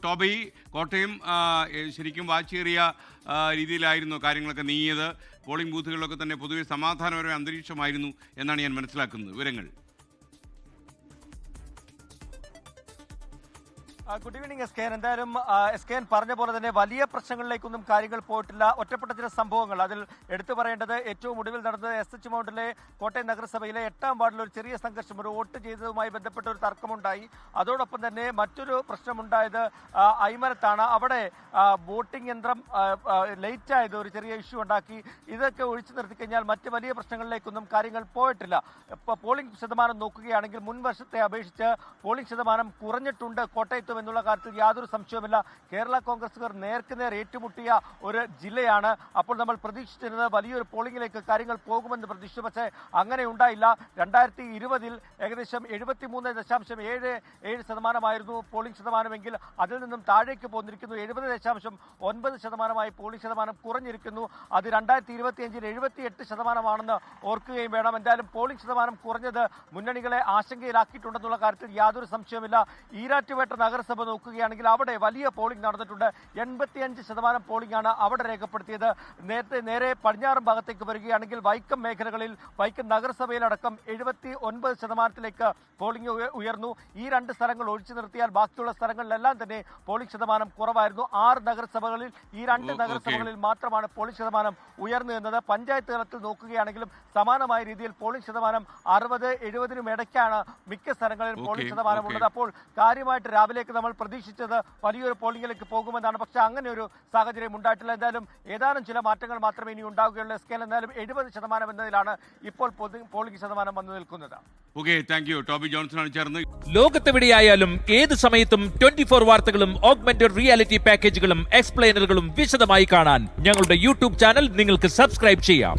Toby, Kottayam ശരിക്കും വാശിയേറിയ രീതിയിലായിരുന്നു കാര്യങ്ങളൊക്കെ നീങ്ങിയത്. പോളിംഗ് ബൂത്തുകളിലൊക്കെ തന്നെ പൊതുവെ സമാധാനപരമായ അന്തരീക്ഷമായിരുന്നു എന്നാണ് ഞാൻ മനസ്സിലാക്കുന്നത്. വിവരങ്ങൾ. Good evening S K. എന്തായാലും എസ് കെ പറഞ്ഞ പോലെ തന്നെ വലിയ പ്രശ്നങ്ങളിലേക്കൊന്നും കാര്യങ്ങൾ പോയിട്ടില്ല. ഒറ്റപ്പെട്ട ചില സംഭവങ്ങൾ അതിൽ എടുത്തു പറയേണ്ടത് ഏറ്റവും ഒടുവിൽ നടന്നത് SH മൗണ്ടിലെ കോട്ടയം നഗരസഭയിലെ 8ാം വാർഡിൽ ഒരു ചെറിയ സംഘർഷം, ഒരു വോട്ട് ചെയ്തതുമായി ബന്ധപ്പെട്ട ഒരു തർക്കമുണ്ടായി. അതോടൊപ്പം തന്നെ മറ്റൊരു പ്രശ്നമുണ്ടായത് ഐമരത്താണ്. അവിടെ വോട്ടിംഗ് യന്ത്രം ലേറ്റ് ആയത് ഒരു ചെറിയ ഇഷ്യൂ ഉണ്ടാക്കി. ഇതൊക്കെ ഒഴിച്ചു നിർത്തിക്കഴിഞ്ഞാൽ മറ്റ് വലിയ പ്രശ്നങ്ങളിലേക്കൊന്നും കാര്യങ്ങൾ പോയിട്ടില്ല. ഇപ്പോൾ പോളിംഗ് ശതമാനം നോക്കുകയാണെങ്കിൽ മുൻ വർഷത്തെ അപേക്ഷിച്ച് പോളിംഗ് ശതമാനം കുറഞ്ഞിട്ടുണ്ട് കോട്ടയത്തും എന്നുള്ള കാര്യത്തിൽ യാതൊരു സംശയവുമില്ല. കേരള കോൺഗ്രസുകാർ നേർക്കുനേർ ഏറ്റുമുട്ടിയ ഒരു ജില്ലയാണ്. അപ്പോൾ നമ്മൾ പ്രതീക്ഷിച്ചിരുന്നത് വലിയൊരു പോളിംഗിലേക്ക് കാര്യങ്ങൾ പോകുമെന്ന് പ്രതീക്ഷിച്ചു. പക്ഷേ അങ്ങനെ ഉണ്ടായില്ല. 2020 ഏകദേശം 73.77% പോളിംഗ് ശതമാനമെങ്കിൽ അതിൽ നിന്നും താഴേക്ക് പോന്നിരിക്കുന്നു. 70.9% പോളിംഗ് ശതമാനം കുറഞ്ഞിരിക്കുന്നു. അത് 2025 78% ഓർക്കുകയും വേണം. എന്തായാലും പോളിംഗ് ശതമാനം കുറഞ്ഞത് മുന്നണികളെ ആശങ്കയിലാക്കിയിട്ടുണ്ടെന്നുള്ള കാര്യത്തിൽ യാതൊരു സംശയവുമില്ല. ഈരാറ്റുപേട്ട നഗരസഭ നോക്കുകയാണെങ്കിൽ അവിടെ വലിയ പോളിംഗ് നടന്നിട്ടുണ്ട്. 85% പോളിംഗ് ആണ് അവിടെ രേഖപ്പെടുത്തിയത്. നേരെ പടിഞ്ഞാറൻ ഭാഗത്തേക്ക് വരികയാണെങ്കിൽ വൈക്കം മേഖലകളിൽ വൈക്കം നഗരസഭയിലടക്കം 79% പോളിംഗ് ഉയർന്നു. ഈ രണ്ട് സ്ഥലങ്ങൾ ഒഴിച്ചു നിർത്തിയാൽ ബാക്കിയുള്ള സ്ഥലങ്ങളിലെല്ലാം തന്നെ പോളിംഗ് ശതമാനം കുറവായിരുന്നു. 6 നഗരസഭകളിൽ ഈ 2 നഗരസഭകളിൽ മാത്രമാണ് പോളിംഗ് ശതമാനം ഉയർന്നു എന്നത്. പഞ്ചായത്ത് തലത്തിൽ നോക്കുകയാണെങ്കിലും സമാനമായ രീതിയിൽ പോളിംഗ് ശതമാനം 60-70 ഇടയ്ക്കാണ് മിക്ക സ്ഥലങ്ങളിലും പോളിംഗ് ശതമാനം ഉള്ളത്. അപ്പോൾ കാര്യമായിട്ട് രാവിലേക്ക് നമ്മൾ പ്രതീക്ഷിച്ചത് വലിയൊരു പോളിംഗിലേക്ക് പോകുമെന്നാണ്. പക്ഷേ അങ്ങനെ ഒരു സാഹചര്യം ഉണ്ടായിട്ടില്ല. എന്തായാലും ഏതാനും ചില മാറ്റങ്ങൾ മാത്രമേ ഇനി ഉണ്ടാവുകയുള്ളൂ. സ്കെയിൽ എന്തായാലും 70% എന്നതിലാണ് ഇപ്പോൾ പോളിംഗ് ശതമാനം വന്നു നിൽക്കുന്നത്. ടോബി ജോൺസൺ ചേർന്ന് ലോകത്തെവിടെയായാലും ഏത് സമയത്തും 24 വാർത്തകളും ഓഗ്മെന്റഡ് റിയാലിറ്റി പാക്കേജുകളും എക്സ്പ്ലെയിനറുകളും വിശദമായി കാണാൻ ഞങ്ങളുടെ യൂട്യൂബ് ചാനൽ നിങ്ങൾക്ക് സബ്സ്ക്രൈബ് ചെയ്യാം.